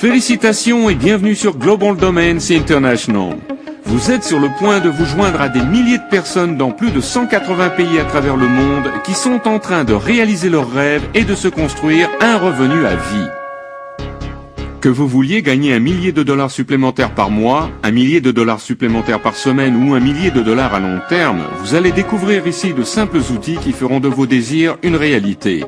Félicitations et bienvenue sur Global Domains International. Vous êtes sur le point de vous joindre à des milliers de personnes dans plus de 180 pays à travers le monde qui sont en train de réaliser leurs rêves et de se construire un revenu à vie. Que vous vouliez gagner $1 millier supplémentaires par mois, $1 millier supplémentaires par semaine ou $1 millier à long terme, vous allez découvrir ici de simples outils qui feront de vos désirs une réalité.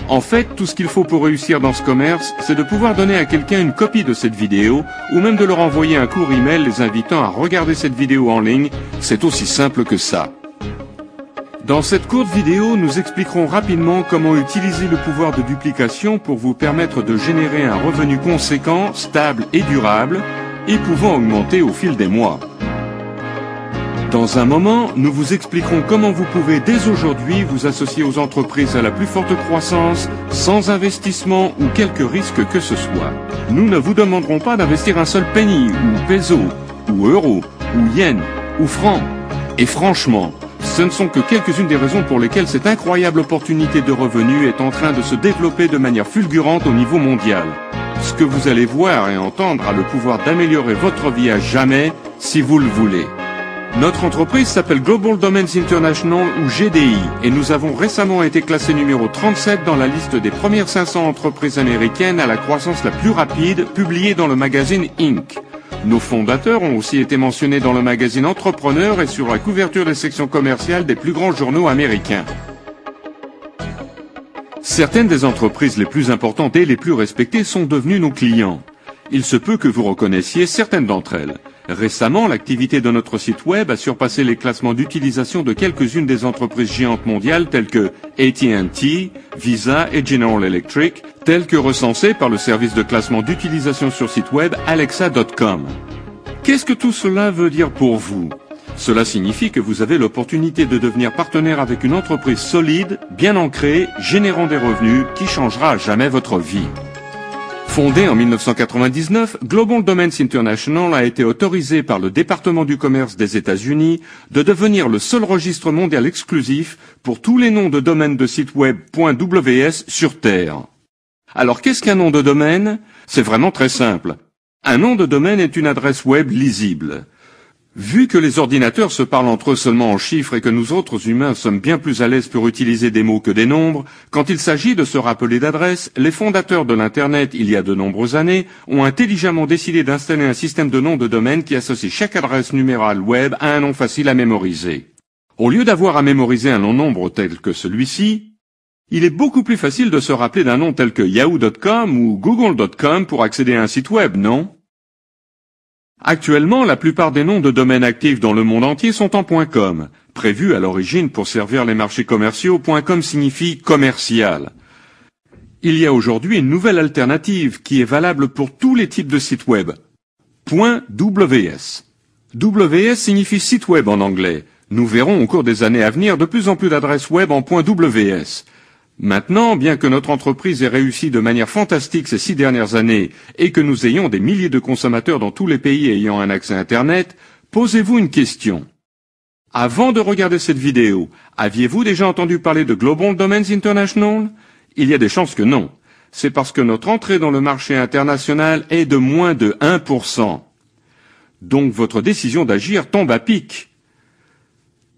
En fait, tout ce qu'il faut pour réussir dans ce commerce, c'est de pouvoir donner à quelqu'un une copie de cette vidéo ou même de leur envoyer un court email les invitant à regarder cette vidéo en ligne. C'est aussi simple que ça. Dans cette courte vidéo, nous expliquerons rapidement comment utiliser le pouvoir de duplication pour vous permettre de générer un revenu conséquent, stable et durable, et pouvant augmenter au fil des mois. Dans un moment, nous vous expliquerons comment vous pouvez dès aujourd'hui vous associer aux entreprises à la plus forte croissance, sans investissement ou quelque risque que ce soit. Nous ne vous demanderons pas d'investir un seul penny, ou peso, ou euro, ou yen, ou franc. Et franchement, ce ne sont que quelques-unes des raisons pour lesquelles cette incroyable opportunité de revenu est en train de se développer de manière fulgurante au niveau mondial. Ce que vous allez voir et entendre a le pouvoir d'améliorer votre vie à jamais, si vous le voulez. Notre entreprise s'appelle Global Domains International ou GDI et nous avons récemment été classés numéro 37 dans la liste des premières 500 entreprises américaines à la croissance la plus rapide publiée dans le magazine Inc. Nos fondateurs ont aussi été mentionnés dans le magazine Entrepreneur et sur la couverture des sections commerciales des plus grands journaux américains. Certaines des entreprises les plus importantes et les plus respectées sont devenues nos clients. Il se peut que vous reconnaissiez certaines d'entre elles. Récemment, l'activité de notre site web a surpassé les classements d'utilisation de quelques-unes des entreprises géantes mondiales telles que AT&T, Visa et General Electric, telles que recensées par le service de classement d'utilisation sur site web Alexa.com. Qu'est-ce que tout cela veut dire pour vous ? Cela signifie que vous avez l'opportunité de devenir partenaire avec une entreprise solide, bien ancrée, générant des revenus qui changera à jamais votre vie. Fondé en 1999, Global Domains International a été autorisé par le département du commerce des États-Unis de devenir le seul registre mondial exclusif pour tous les noms de domaine de site web .ws sur Terre. Alors qu'est-ce qu'un nom de domaine ? C'est vraiment très simple. Un nom de domaine est une adresse web lisible. Vu que les ordinateurs se parlent entre eux seulement en chiffres et que nous autres humains sommes bien plus à l'aise pour utiliser des mots que des nombres, quand il s'agit de se rappeler d'adresses, les fondateurs de l'Internet, il y a de nombreuses années, ont intelligemment décidé d'installer un système de noms de domaine qui associe chaque adresse numérale web à un nom facile à mémoriser. Au lieu d'avoir à mémoriser un long nombre tel que celui-ci, il est beaucoup plus facile de se rappeler d'un nom tel que yahoo.com ou google.com pour accéder à un site web, non ? Actuellement, la plupart des noms de domaine actifs dans le monde entier sont en .com. Prévu à l'origine pour servir les marchés commerciaux, .com signifie commercial. Il y a aujourd'hui une nouvelle alternative qui est valable pour tous les types de sites web. .ws. WS signifie site web en anglais. Nous verrons au cours des années à venir de plus en plus d'adresses web en .ws. Maintenant, bien que notre entreprise ait réussi de manière fantastique ces 6 dernières années et que nous ayons des milliers de consommateurs dans tous les pays ayant un accès Internet, posez-vous une question. Avant de regarder cette vidéo, aviez-vous déjà entendu parler de Global Domains International ? Il y a des chances que non. C'est parce que notre entrée dans le marché international est de moins de 1%. Donc votre décision d'agir tombe à pic.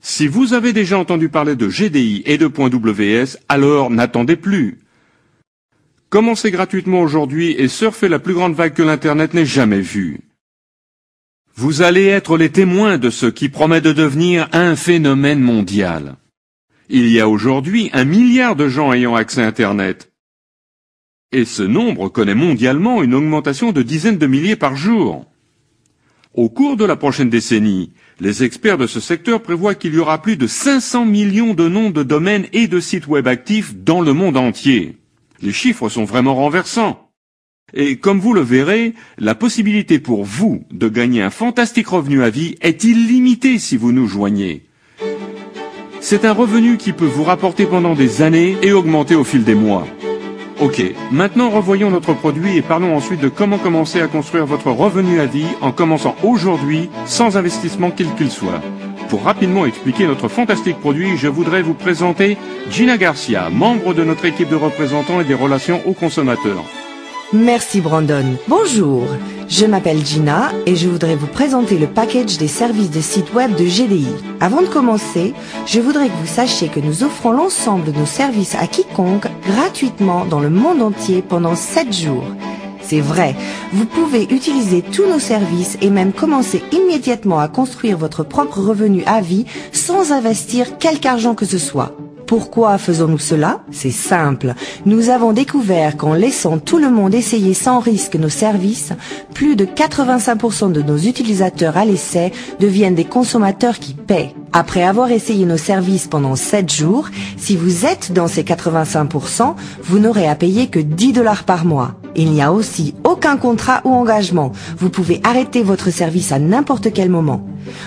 Si vous avez déjà entendu parler de GDI et de .ws, alors n'attendez plus. Commencez gratuitement aujourd'hui et surfez la plus grande vague que l'Internet n'ait jamais vue. Vous allez être les témoins de ce qui promet de devenir un phénomène mondial. Il y a aujourd'hui 1 milliard de gens ayant accès à Internet. Et ce nombre connaît mondialement une augmentation de dizaines de milliers par jour. Au cours de la prochaine décennie, les experts de ce secteur prévoient qu'il y aura plus de 500 millions de noms de domaines et de sites web actifs dans le monde entier. Les chiffres sont vraiment renversants. Et comme vous le verrez, la possibilité pour vous de gagner un fantastique revenu à vie est illimitée si vous nous joignez. C'est un revenu qui peut vous rapporter pendant des années et augmenter au fil des mois. Ok, maintenant revoyons notre produit et parlons ensuite de comment commencer à construire votre revenu à vie en commençant aujourd'hui sans investissement quel qu'il soit. Pour rapidement expliquer notre fantastique produit, je voudrais vous présenter Gina Garcia, membre de notre équipe de représentants et des relations aux consommateurs. Merci Brandon. Bonjour, je m'appelle Gina et je voudrais vous présenter le package des services de site web de GDI. Avant de commencer, je voudrais que vous sachiez que nous offrons l'ensemble de nos services à quiconque gratuitement dans le monde entier pendant 7 jours. C'est vrai, vous pouvez utiliser tous nos services et même commencer immédiatement à construire votre propre revenu à vie sans investir quelque argent que ce soit. Pourquoi faisons-nous cela? C'est simple. Nous avons découvert qu'en laissant tout le monde essayer sans risque nos services, plus de 85% de nos utilisateurs à l'essai deviennent des consommateurs qui paient. Après avoir essayé nos services pendant 7 jours, si vous êtes dans ces 85%, vous n'aurez à payer que $10 par mois. Il n'y a aussi aucun contrat ou engagement. Vous pouvez arrêter votre service à n'importe quel moment.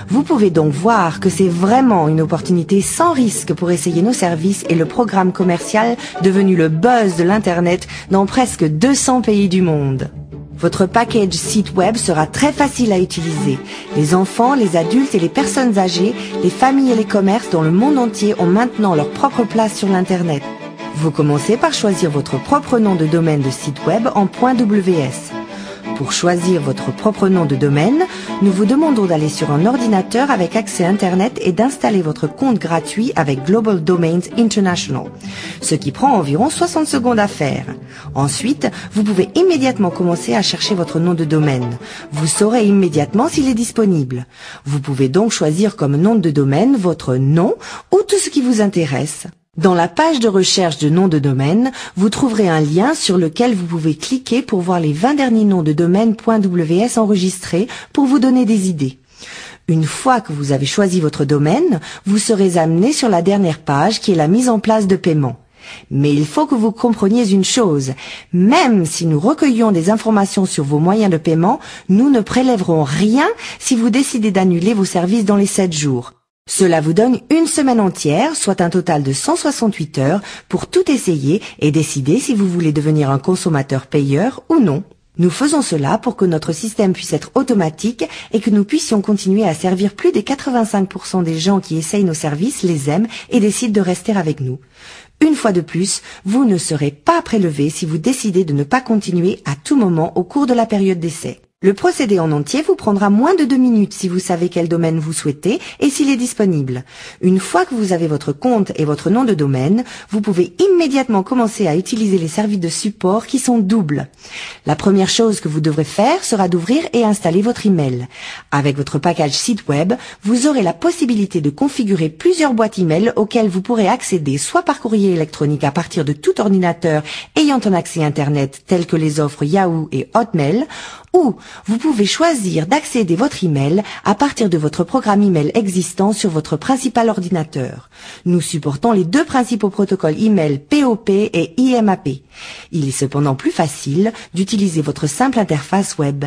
Vous pouvez donc voir que c'est vraiment une opportunité sans risque pour essayer nos services et le programme commercial devenu le buzz de l'Internet dans presque 200 pays du monde. Votre package site web sera très facile à utiliser. Les enfants, les adultes et les personnes âgées, les familles et les commerces dans le monde entier ont maintenant leur propre place sur l'Internet. Vous commencez par choisir votre propre nom de domaine de site web en .ws. Pour choisir votre propre nom de domaine, nous vous demandons d'aller sur un ordinateur avec accès Internet et d'installer votre compte gratuit avec Global Domains International, ce qui prend environ 60 secondes à faire. Ensuite, vous pouvez immédiatement commencer à chercher votre nom de domaine. Vous saurez immédiatement s'il est disponible. Vous pouvez donc choisir comme nom de domaine votre nom ou tout ce qui vous intéresse. Dans la page de recherche de nom de domaine, vous trouverez un lien sur lequel vous pouvez cliquer pour voir les 20 derniers noms de domaine .ws enregistrés pour vous donner des idées. Une fois que vous avez choisi votre domaine, vous serez amené sur la dernière page qui est la mise en place de paiement. Mais il faut que vous compreniez une chose, même si nous recueillons des informations sur vos moyens de paiement, nous ne prélèverons rien si vous décidez d'annuler vos services dans les 7 jours. Cela vous donne une semaine entière, soit un total de 168 heures, pour tout essayer et décider si vous voulez devenir un consommateur payeur ou non. Nous faisons cela pour que notre système puisse être automatique et que nous puissions continuer à servir plus des 85% des gens qui essayent nos services, les aiment et décident de rester avec nous. Une fois de plus, vous ne serez pas prélevé si vous décidez de ne pas continuer à tout moment au cours de la période d'essai. Le procédé en entier vous prendra moins de 2 minutes si vous savez quel domaine vous souhaitez et s'il est disponible. Une fois que vous avez votre compte et votre nom de domaine, vous pouvez immédiatement commencer à utiliser les services de support qui sont doubles. La première chose que vous devrez faire sera d'ouvrir et installer votre email. Avec votre package site web, vous aurez la possibilité de configurer plusieurs boîtes email auxquelles vous pourrez accéder soit par courrier électronique à partir de tout ordinateur ayant un accès Internet tel que les offres Yahoo et Hotmail, ou vous pouvez choisir d'accéder votre email à partir de votre programme email existant sur votre principal ordinateur. Nous supportons les 2 principaux protocoles email POP et IMAP. Il est cependant plus facile d'utiliser votre simple interface web.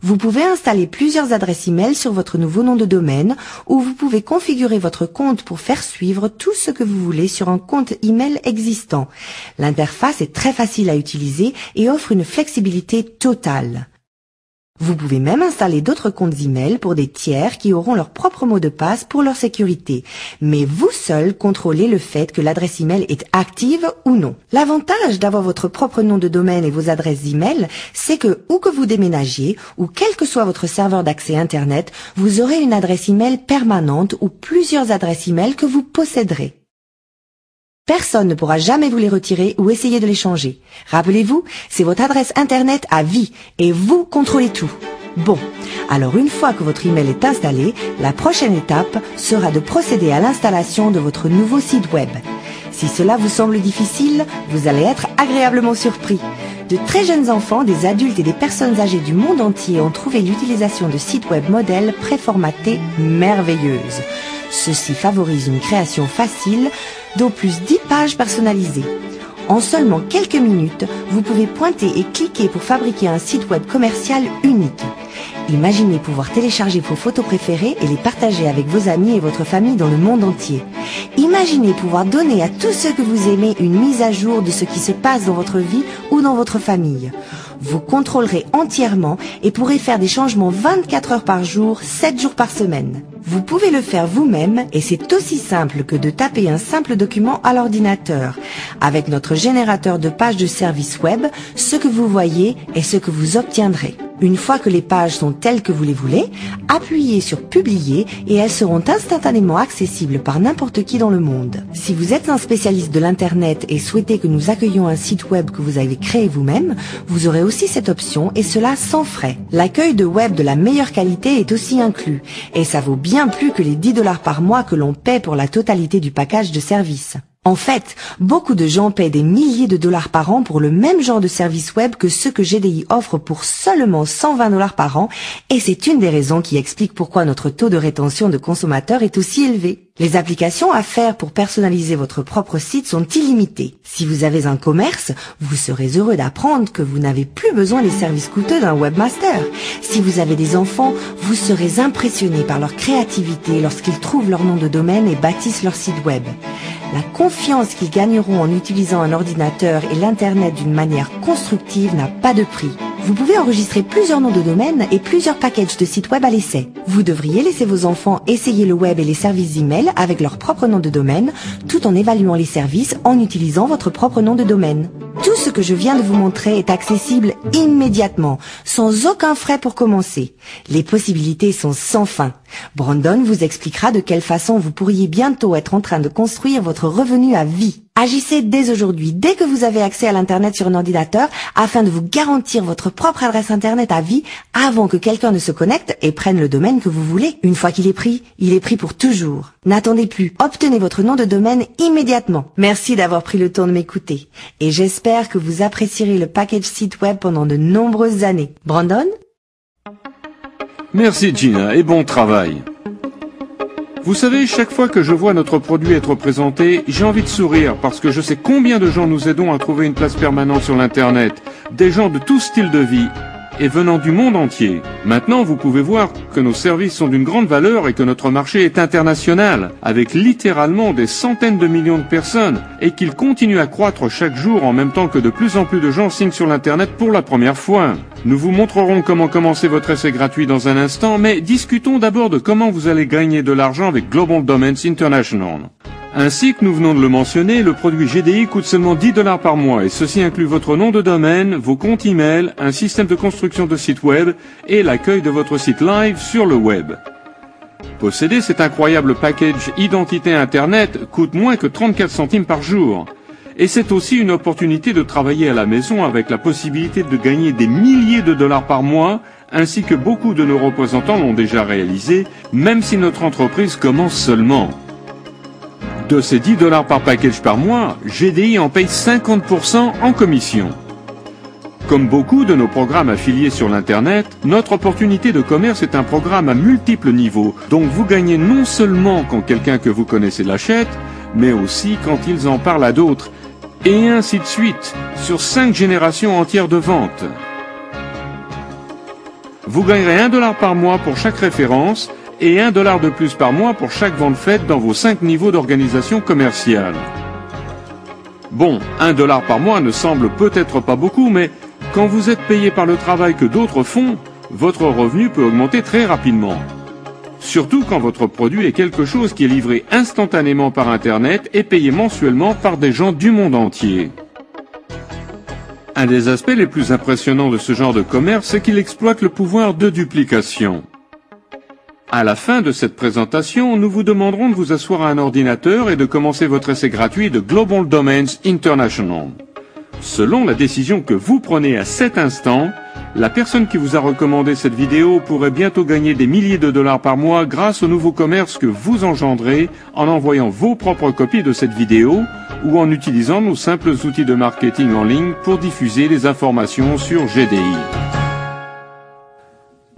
Vous pouvez installer plusieurs adresses email sur votre nouveau nom de domaine ou vous pouvez configurer votre compte pour faire suivre tout ce que vous voulez sur un compte email existant. L'interface est très facile à utiliser et offre une flexibilité totale. Vous pouvez même installer d'autres comptes email pour des tiers qui auront leur propre mot de passe pour leur sécurité. Mais vous seul contrôlez le fait que l'adresse email est active ou non. L'avantage d'avoir votre propre nom de domaine et vos adresses email, c'est que où que vous déménagiez ou quel que soit votre serveur d'accès Internet, vous aurez une adresse email permanente ou plusieurs adresses email que vous posséderez. Personne ne pourra jamais vous les retirer ou essayer de les changer. Rappelez-vous, c'est votre adresse Internet à vie et vous contrôlez tout. Bon, alors une fois que votre email est installé, la prochaine étape sera de procéder à l'installation de votre nouveau site web. Si cela vous semble difficile, vous allez être agréablement surpris. De très jeunes enfants, des adultes et des personnes âgées du monde entier ont trouvé l'utilisation de sites web modèles préformatés merveilleuse. Ceci favorise une création facile d'au plus 10 pages personnalisées. En seulement quelques minutes, vous pouvez pointer et cliquer pour fabriquer un site web commercial unique. Imaginez pouvoir télécharger vos photos préférées et les partager avec vos amis et votre famille dans le monde entier. Imaginez pouvoir donner à tous ceux que vous aimez une mise à jour de ce qui se passe dans votre vie ou dans votre famille. Vous contrôlerez entièrement et pourrez faire des changements 24 heures par jour, 7 jours par semaine. Vous pouvez le faire vous-même et c'est aussi simple que de taper un simple document à l'ordinateur. Avec notre générateur de pages de service web, ce que vous voyez est ce que vous obtiendrez. Une fois que les pages sont telles que vous les voulez, appuyez sur Publier et elles seront instantanément accessibles par n'importe qui dans le monde. Si vous êtes un spécialiste de l'Internet et souhaitez que nous accueillions un site web que vous avez créé vous-même, vous aurez aussi cette option et cela sans frais. L'accueil de web de la meilleure qualité est aussi inclus et ça vaut bien plus que les 10 $ par mois que l'on paie pour la totalité du package de services. En fait, beaucoup de gens paient des milliers de dollars par an pour le même genre de service web que ceux que GDI offre pour seulement 120 $ par an et c'est une des raisons qui explique pourquoi notre taux de rétention de consommateurs est aussi élevé. Les applications à faire pour personnaliser votre propre site sont illimitées. Si vous avez un commerce, vous serez heureux d'apprendre que vous n'avez plus besoin des services coûteux d'un webmaster. Si vous avez des enfants, vous serez impressionné par leur créativité lorsqu'ils trouvent leur nom de domaine et bâtissent leur site web. La confiance qu'ils gagneront en utilisant un ordinateur et l'Internet d'une manière constructive n'a pas de prix. Vous pouvez enregistrer plusieurs noms de domaine et plusieurs packages de sites web à l'essai. Vous devriez laisser vos enfants essayer le web et les services email avec leur propre nom de domaine, tout en évaluant les services en utilisant votre propre nom de domaine. Tout ce que je viens de vous montrer est accessible immédiatement, sans aucun frais pour commencer. Les possibilités sont sans fin. Brandon vous expliquera de quelle façon vous pourriez bientôt être en train de construire votre revenu à vie. Agissez dès aujourd'hui, dès que vous avez accès à l'Internet sur un ordinateur, afin de vous garantir votre propre adresse Internet à vie avant que quelqu'un ne se connecte et prenne le domaine que vous voulez. Une fois qu'il est pris pour toujours. N'attendez plus, obtenez votre nom de domaine immédiatement. Merci d'avoir pris le temps de m'écouter. Et j'espère que vous apprécierez le package site web pendant de nombreuses années. Brandon ? Merci Gina et bon travail. Vous savez, chaque fois que je vois notre produit être présenté, j'ai envie de sourire parce que je sais combien de gens nous aidons à trouver une place permanente sur l'Internet. Des gens de tout style de vie et venant du monde entier. Maintenant, vous pouvez voir que nos services sont d'une grande valeur et que notre marché est international, avec littéralement des centaines de millions de personnes, et qu'il continue à croître chaque jour en même temps que de plus en plus de gens signent sur l'Internet pour la première fois. Nous vous montrerons comment commencer votre essai gratuit dans un instant, mais discutons d'abord de comment vous allez gagner de l'argent avec Global Domains International. Ainsi que nous venons de le mentionner, le produit GDI coûte seulement 10 $ par mois et ceci inclut votre nom de domaine, vos comptes email, un système de construction de site web et l'accueil de votre site live sur le web. Posséder cet incroyable package identité Internet coûte moins que 34 centimes par jour. Et c'est aussi une opportunité de travailler à la maison avec la possibilité de gagner des milliers de dollars par mois, ainsi que beaucoup de nos représentants l'ont déjà réalisé, même si notre entreprise commence seulement. De ces 10 $ par package par mois, GDI en paye 50% en commission. Comme beaucoup de nos programmes affiliés sur l'Internet, notre opportunité de commerce est un programme à multiples niveaux, donc vous gagnez non seulement quand quelqu'un que vous connaissez l'achète, mais aussi quand ils en parlent à d'autres, et ainsi de suite, sur 5 générations entières de ventes. Vous gagnerez 1 $ par mois pour chaque référence, et 1 $ de plus par mois pour chaque vente faite dans vos 5 niveaux d'organisation commerciale. Bon, 1 $ par mois ne semble peut-être pas beaucoup, mais quand vous êtes payé par le travail que d'autres font, votre revenu peut augmenter très rapidement. Surtout quand votre produit est quelque chose qui est livré instantanément par Internet et payé mensuellement par des gens du monde entier. Un des aspects les plus impressionnants de ce genre de commerce, c'est qu'il exploite le pouvoir de duplication. À la fin de cette présentation, nous vous demanderons de vous asseoir à un ordinateur et de commencer votre essai gratuit de Global Domains International. Selon la décision que vous prenez à cet instant, la personne qui vous a recommandé cette vidéo pourrait bientôt gagner des milliers de dollars par mois grâce au nouveau commerce que vous engendrez en envoyant vos propres copies de cette vidéo ou en utilisant nos simples outils de marketing en ligne pour diffuser les informations sur GDI.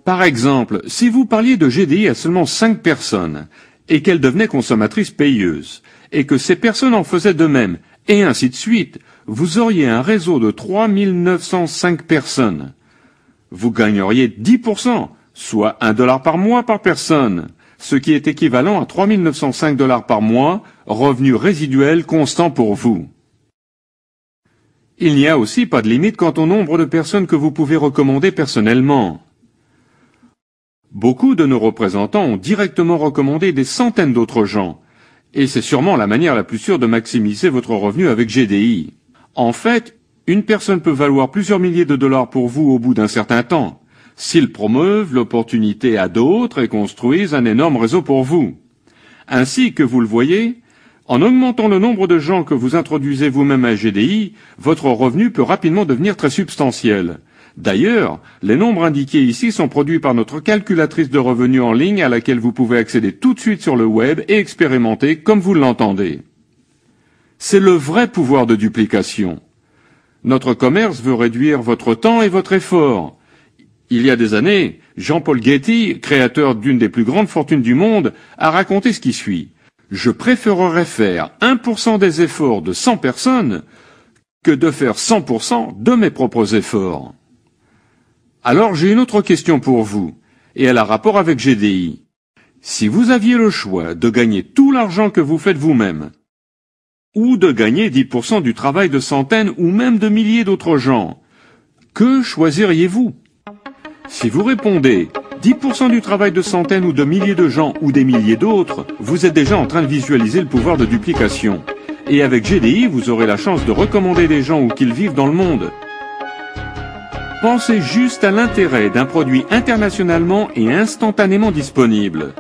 Par exemple, si vous parliez de GDI à seulement 5 personnes, et qu'elles devenaient consommatrices payeuses, et que ces personnes en faisaient de même, et ainsi de suite, vous auriez un réseau de 3905 personnes. Vous gagneriez 10%, soit 1 $ par mois par personne, ce qui est équivalent à 3905 $ par mois, revenu résiduel constant pour vous. Il n'y a aussi pas de limite quant au nombre de personnes que vous pouvez recommander personnellement. Beaucoup de nos représentants ont directement recommandé des centaines d'autres gens. Et c'est sûrement la manière la plus sûre de maximiser votre revenu avec GDI. En fait, une personne peut valoir plusieurs milliers de dollars pour vous au bout d'un certain temps, s'ils promeuvent l'opportunité à d'autres et construisent un énorme réseau pour vous. Ainsi que vous le voyez, en augmentant le nombre de gens que vous introduisez vous-même à GDI, votre revenu peut rapidement devenir très substantiel. D'ailleurs, les nombres indiqués ici sont produits par notre calculatrice de revenus en ligne à laquelle vous pouvez accéder tout de suite sur le web et expérimenter comme vous l'entendez. C'est le vrai pouvoir de duplication. Notre commerce veut réduire votre temps et votre effort. Il y a des années, Jean-Paul Getty, créateur d'une des plus grandes fortunes du monde, a raconté ce qui suit. Je préférerais faire 1% des efforts de 100 personnes que de faire 100% de mes propres efforts. Alors j'ai une autre question pour vous, et elle a rapport avec GDI. Si vous aviez le choix de gagner tout l'argent que vous faites vous-même, ou de gagner 10% du travail de centaines ou même de milliers d'autres gens, que choisiriez-vous? Si vous répondez 10% du travail de centaines ou de milliers de gens ou des milliers d'autres, vous êtes déjà en train de visualiser le pouvoir de duplication. Et avec GDI, vous aurez la chance de recommander des gens où qu'ils vivent dans le monde. Pensez juste à l'intérêt d'un produit internationalement et instantanément disponible.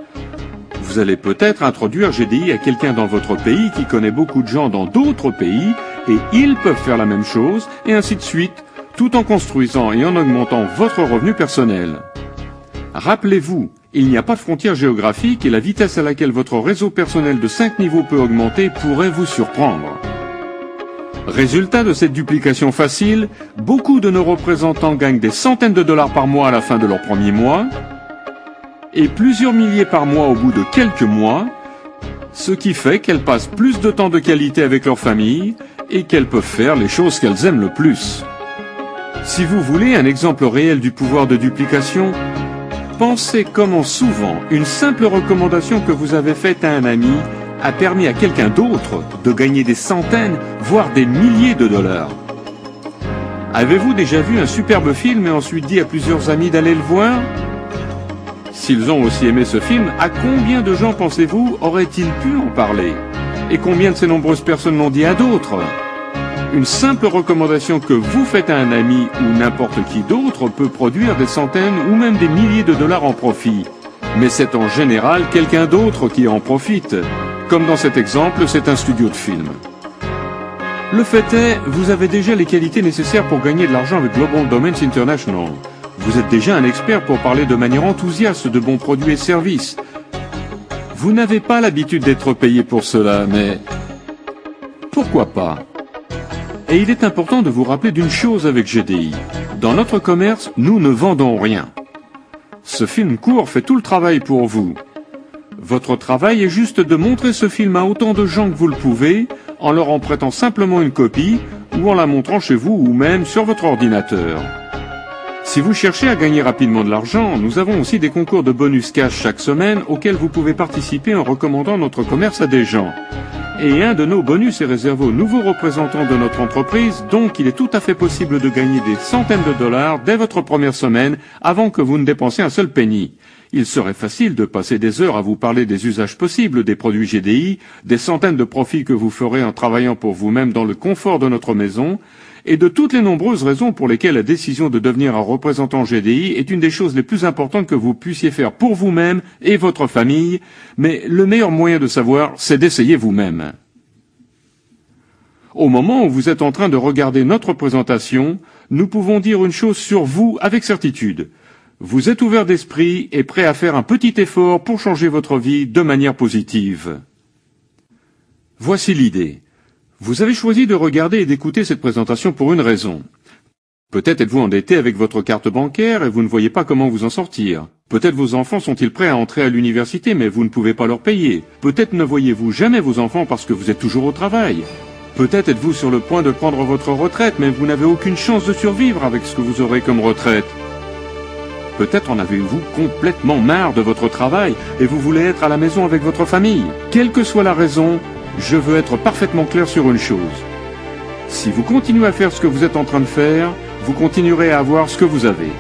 Vous allez peut-être introduire GDI à quelqu'un dans votre pays qui connaît beaucoup de gens dans d'autres pays et ils peuvent faire la même chose et ainsi de suite, tout en construisant et en augmentant votre revenu personnel. Rappelez-vous, il n'y a pas de frontière géographique et la vitesse à laquelle votre réseau personnel de 5 niveaux peut augmenter pourrait vous surprendre. Résultat de cette duplication facile, beaucoup de nos représentants gagnent des centaines de dollars par mois à la fin de leur premier mois et plusieurs milliers par mois au bout de quelques mois, ce qui fait qu'elles passent plus de temps de qualité avec leur famille et qu'elles peuvent faire les choses qu'elles aiment le plus. Si vous voulez un exemple réel du pouvoir de duplication, pensez comment souvent une simple recommandation que vous avez faite à un ami a permis à quelqu'un d'autre de gagner des centaines, voire des milliers de dollars. Avez-vous déjà vu un superbe film et ensuite dit à plusieurs amis d'aller le voir? S'ils ont aussi aimé ce film, à combien de gens pensez-vous auraient-ils pu en parler? Et combien de ces nombreuses personnes l'ont dit à d'autres? Une simple recommandation que vous faites à un ami ou n'importe qui d'autre peut produire des centaines ou même des milliers de dollars en profit. Mais c'est en général quelqu'un d'autre qui en profite. Comme dans cet exemple, c'est un studio de film. Le fait est, vous avez déjà les qualités nécessaires pour gagner de l'argent avec Global Domains International. Vous êtes déjà un expert pour parler de manière enthousiaste de bons produits et services. Vous n'avez pas l'habitude d'être payé pour cela, mais pourquoi pas? Et il est important de vous rappeler d'une chose avec GDI. Dans notre commerce, nous ne vendons rien. Ce film court fait tout le travail pour vous. Votre travail est juste de montrer ce film à autant de gens que vous le pouvez, en leur en prêtant simplement une copie, ou en la montrant chez vous ou même sur votre ordinateur. Si vous cherchez à gagner rapidement de l'argent, nous avons aussi des concours de bonus cash chaque semaine auxquels vous pouvez participer en recommandant notre commerce à des gens. Et un de nos bonus est réservé aux nouveaux représentants de notre entreprise, donc il est tout à fait possible de gagner des centaines de dollars dès votre première semaine avant que vous ne dépensiez un seul penny. Il serait facile de passer des heures à vous parler des usages possibles des produits GDI, des centaines de profits que vous ferez en travaillant pour vous-même dans le confort de notre maison, et de toutes les nombreuses raisons pour lesquelles la décision de devenir un représentant GDI est une des choses les plus importantes que vous puissiez faire pour vous-même et votre famille, mais le meilleur moyen de savoir, c'est d'essayer vous-même. Au moment où vous êtes en train de regarder notre présentation, nous pouvons dire une chose sur vous avec certitude. Vous êtes ouvert d'esprit et prêt à faire un petit effort pour changer votre vie de manière positive. Voici l'idée. Vous avez choisi de regarder et d'écouter cette présentation pour une raison. Peut-être êtes-vous endetté avec votre carte bancaire et vous ne voyez pas comment vous en sortir. Peut-être vos enfants sont-ils prêts à entrer à l'université mais vous ne pouvez pas leur payer. Peut-être ne voyez-vous jamais vos enfants parce que vous êtes toujours au travail. Peut-être êtes-vous sur le point de prendre votre retraite mais vous n'avez aucune chance de survivre avec ce que vous aurez comme retraite. Peut-être en avez-vous complètement marre de votre travail et vous voulez être à la maison avec votre famille. Quelle que soit la raison, je veux être parfaitement clair sur une chose. Si vous continuez à faire ce que vous êtes en train de faire, vous continuerez à avoir ce que vous avez.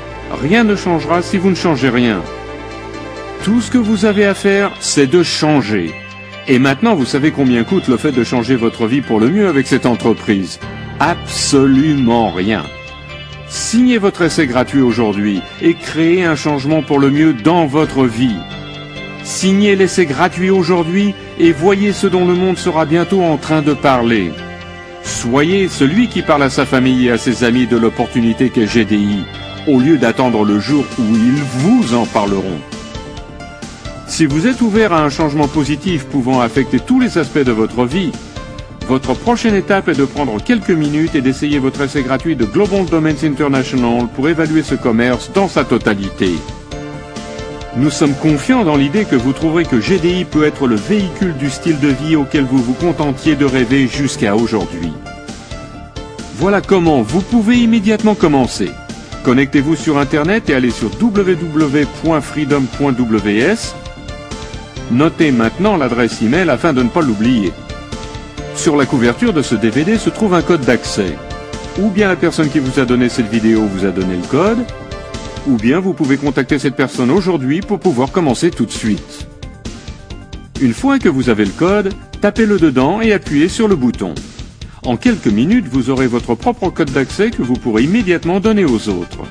Rien ne changera si vous ne changez rien. Tout ce que vous avez à faire, c'est de changer. Et maintenant, vous savez combien coûte le fait de changer votre vie pour le mieux avec cette entreprise. Absolument rien. Signez votre essai gratuit aujourd'hui et créez un changement pour le mieux dans votre vie. Signez l'essai gratuit aujourd'hui et voyez ce dont le monde sera bientôt en train de parler. Soyez celui qui parle à sa famille et à ses amis de l'opportunité qu'est GDI, au lieu d'attendre le jour où ils vous en parleront. Si vous êtes ouvert à un changement positif pouvant affecter tous les aspects de votre vie, votre prochaine étape est de prendre quelques minutes et d'essayer votre essai gratuit de Global Domains International pour évaluer ce commerce dans sa totalité. Nous sommes confiants dans l'idée que vous trouverez que GDI peut être le véhicule du style de vie auquel vous vous contentiez de rêver jusqu'à aujourd'hui. Voilà comment vous pouvez immédiatement commencer. Connectez-vous sur Internet et allez sur www.freedom.ws. Notez maintenant l'adresse email afin de ne pas l'oublier. Sur la couverture de ce DVD se trouve un code d'accès. Ou bien la personne qui vous a donné cette vidéo vous a donné le code, ou bien vous pouvez contacter cette personne aujourd'hui pour pouvoir commencer tout de suite. Une fois que vous avez le code, tapez-le dedans et appuyez sur le bouton. En quelques minutes, vous aurez votre propre code d'accès que vous pourrez immédiatement donner aux autres.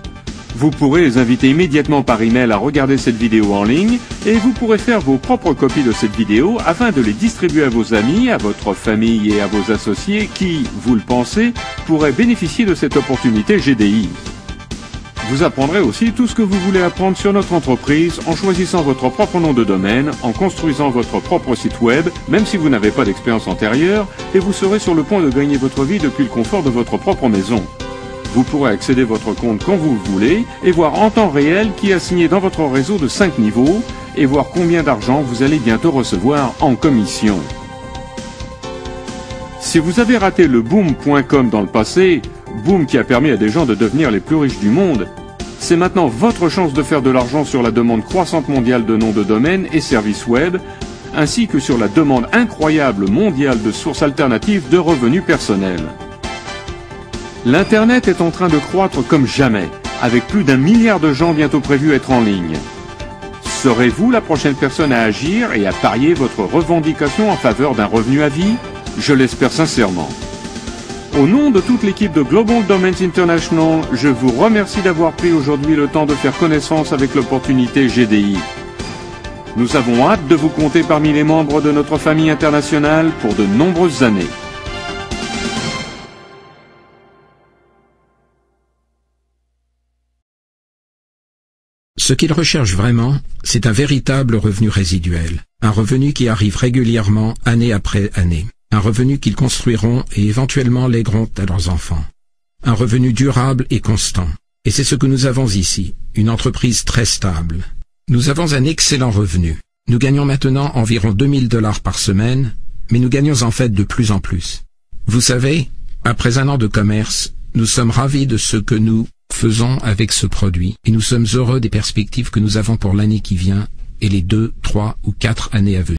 Vous pourrez les inviter immédiatement par email à regarder cette vidéo en ligne et vous pourrez faire vos propres copies de cette vidéo afin de les distribuer à vos amis, à votre famille et à vos associés qui, vous le pensez, pourraient bénéficier de cette opportunité GDI. Vous apprendrez aussi tout ce que vous voulez apprendre sur notre entreprise en choisissant votre propre nom de domaine, en construisant votre propre site web, même si vous n'avez pas d'expérience antérieure, et vous serez sur le point de gagner votre vie depuis le confort de votre propre maison. Vous pourrez accéder à votre compte quand vous le voulez et voir en temps réel qui a signé dans votre réseau de 5 niveaux et voir combien d'argent vous allez bientôt recevoir en commission. Si vous avez raté le boom.com dans le passé, Boom qui a permis à des gens de devenir les plus riches du monde, c'est maintenant votre chance de faire de l'argent sur la demande croissante mondiale de noms de domaine et services web, ainsi que sur la demande incroyable mondiale de sources alternatives de revenus personnels. L'Internet est en train de croître comme jamais, avec plus d'1 milliard de gens bientôt prévus être en ligne. Serez-vous la prochaine personne à agir et à parier votre revendication en faveur d'un revenu à vie? Je l'espère sincèrement. Au nom de toute l'équipe de Global Domains International, je vous remercie d'avoir pris aujourd'hui le temps de faire connaissance avec l'opportunité GDI. Nous avons hâte de vous compter parmi les membres de notre famille internationale pour de nombreuses années. Ce qu'ils recherchent vraiment, c'est un véritable revenu résiduel, un revenu qui arrive régulièrement, année après année, un revenu qu'ils construiront et éventuellement légueront à leurs enfants. Un revenu durable et constant. Et c'est ce que nous avons ici, une entreprise très stable. Nous avons un excellent revenu. Nous gagnons maintenant environ $2000 par semaine, mais nous gagnons en fait de plus en plus. Vous savez, après 1 an de commerce, nous sommes ravis de ce que nous faisons avec ce produit et nous sommes heureux des perspectives que nous avons pour l'année qui vient et les 2, 3 ou 4 années à venir.